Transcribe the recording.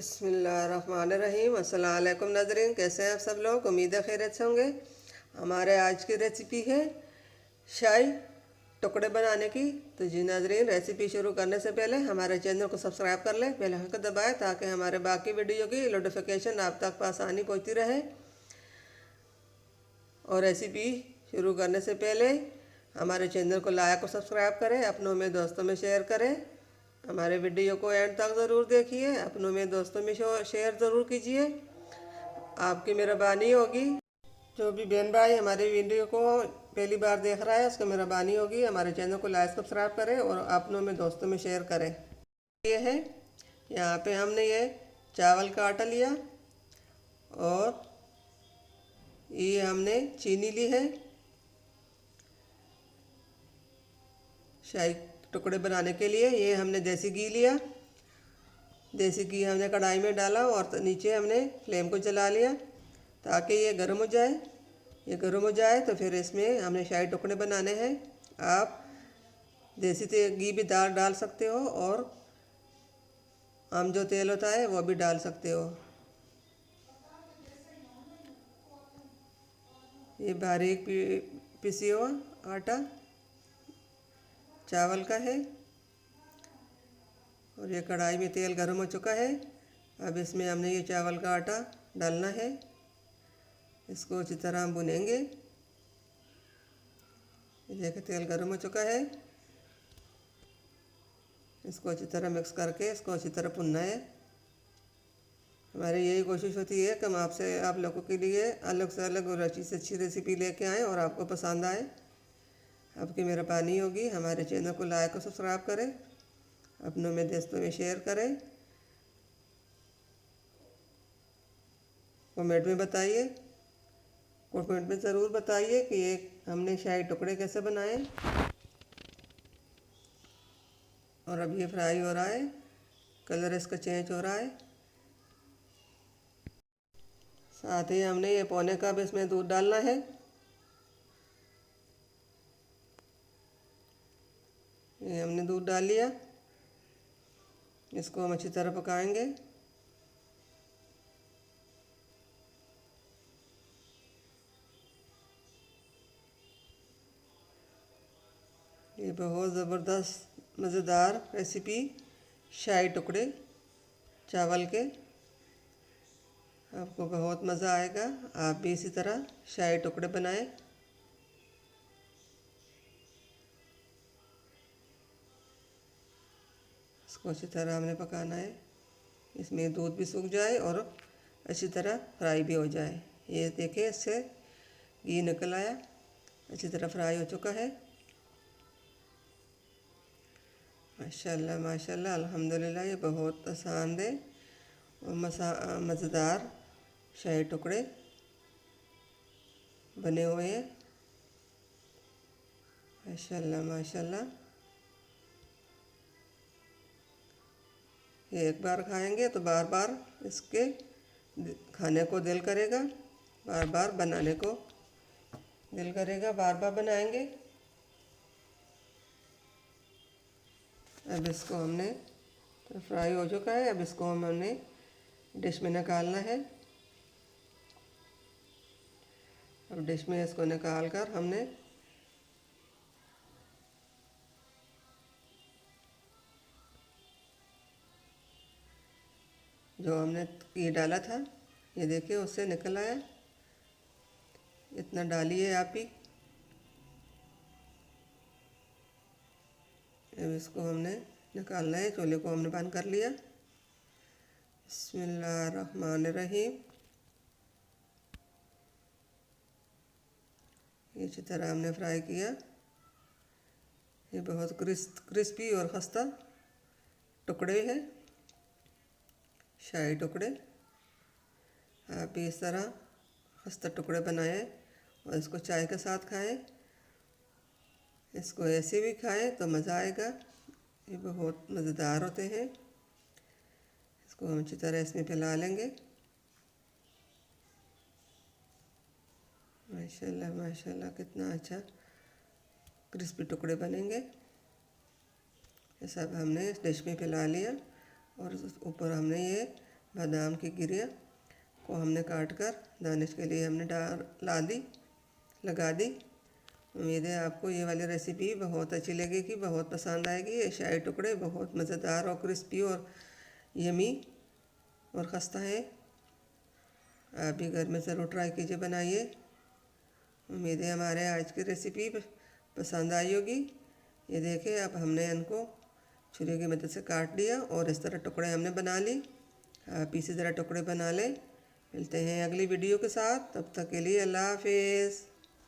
बिस्मिल्लाहिर्रहमानिर्रहीम। अस्सलाम वालेकुम नाज़रीन, कैसे हैं आप सब लोग? उम्मीद है खैरियत से होंगे। हमारे आज की रेसिपी है शाही टुकड़े बनाने की। तो जी नाज़रीन, रेसिपी शुरू करने से पहले हमारे चैनल को सब्सक्राइब कर लें, बेल आइकन दबाएं ताकि हमारे बाकी वीडियो की नोटिफिकेशन आप तक आसानी पहुँचती रहे। और रेसिपी शुरू करने से पहले हमारे चैनल को लाइक और सब्सक्राइब करें, अपनों में दोस्तों में शेयर करें। हमारे वीडियो को एंड तक ज़रूर देखिए, अपनों में दोस्तों में शेयर ज़रूर कीजिए, आपकी मेहरबानी होगी। जो भी बहन भाई हमारे वीडियो को पहली बार देख रहा है, उसको मेहरबानी होगी हमारे चैनल को लाइक सब्सक्राइब करें और अपनों में दोस्तों में शेयर करें। ये है, यहाँ पे हमने ये चावल का आटा लिया और ये हमने चीनी ली है। शाही टुकड़े बनाने के लिए ये हमने देसी घी लिया। देसी घी हमने कढ़ाई में डाला और नीचे हमने फ्लेम को जला लिया ताकि ये गर्म हो जाए। ये गर्म हो जाए तो फिर इसमें हमने शाही टुकड़े बनाने हैं। आप देसी घी भी डाल सकते हो और आम जो तेल होता है वो भी डाल सकते हो। ये बारीक पिसी हुआ आटा चावल का है और ये कढ़ाई में तेल गर्म हो चुका है। अब इसमें हमने ये चावल का आटा डालना है। इसको अच्छी तरह हम भुनेंगे। देखिए तेल गर्म हो चुका है। इसको अच्छी तरह मिक्स करके इसको अच्छी तरह भुनना है। हमारी यही कोशिश होती है कि हम आप लोगों के लिए अलग से अलग और अच्छी से अच्छी रेसिपी लेके आएँ और आपको पसंद आए। आपकी मेहरबानी होगी। हमारे चैनल को लाइक और सब्सक्राइब करें, अपनों में दोस्तों में शेयर करें, कमेंट में बताइए, कमेंट में ज़रूर बताइए कि ये हमने शाही टुकड़े कैसे बनाए। और अब ये फ्राई हो रहा है, कलर इसका चेंज हो रहा है। साथ ही हमने ये पौने कप इसमें दूध डालना है। ये हमने दूध डाल लिया। इसको हम अच्छी तरह पकाएंगे। ये बहुत ज़बरदस्त मज़ेदार रेसिपी शाही टुकड़े चावल के, आपको बहुत मज़ा आएगा। आप भी इसी तरह शाही टुकड़े बनाएं। इसको अच्छी तरह हमने पकाना है। इसमें दूध भी सूख जाए और अच्छी तरह फ्राई भी हो जाए। ये देखिए इससे घी निकल आया, अच्छी तरह फ्राई हो चुका है। माशाल्लाह माशाल्लाह अल्हम्दुलिल्लाह। ये बहुत आसान है और मज़ेदार शाही टुकड़े बने हुए हैं। माशाल्लाह माशाल्लाह। ये एक बार खाएंगे तो बार बार इसके खाने को दिल करेगा, बार बार बनाने को दिल करेगा, बार बार बनाएंगे। अब इसको हमने तो फ्राई हो चुका है। अब इसको हमने डिश में निकालना है। अब डिश में इसको निकाल कर हमने जो हमने घी डाला था, ये देखिए उससे निकल आया। इतना डालिए आप ही। अब इसको हमने निकालना है। चूल्हे को हमने बंद कर लिया। बिस्मिल्लाहिर्रहमानिर्रहीम। इसी तरह हमने फ्राई किया। ये बहुत क्रिस्पी और खस्ता टुकड़े हैं शाही टुकड़े। आप भी इस तरह खस्ता टुकड़े बनाएं और इसको चाय के साथ खाएं। इसको ऐसे भी खाएं तो मज़ा आएगा। ये बहुत मज़ेदार होते हैं। इसको हम अच्छी तरह इसमें फैला लेंगे। माशाल्लाह माशाल्लाह कितना अच्छा क्रिस्पी टुकड़े बनेंगे। ये सब हमने इस डिश में फैला लिया और ऊपर हमने ये बादाम की गिरियाँ को हमने काट कर गार्निश के लिए हमने लगा दी। उम्मीद है आपको ये वाली रेसिपी बहुत अच्छी लगेगी, बहुत पसंद आएगी। ये शाही टुकड़े बहुत मज़ेदार और क्रिस्पी और यमी और खस्ता है। आप भी घर में ज़रूर ट्राई कीजिए, बनाइए। उम्मीद है हमारे आज की रेसिपी पसंद आई होगी। ये देखिए, अब हमने इनको छुरी की मदद से काट लिया और इस तरह टुकड़े हमने बना ली। आप इसी तरह टुकड़े बना लें। मिलते हैं अगली वीडियो के साथ, तब तक के लिए अल्लाह हाफिज़।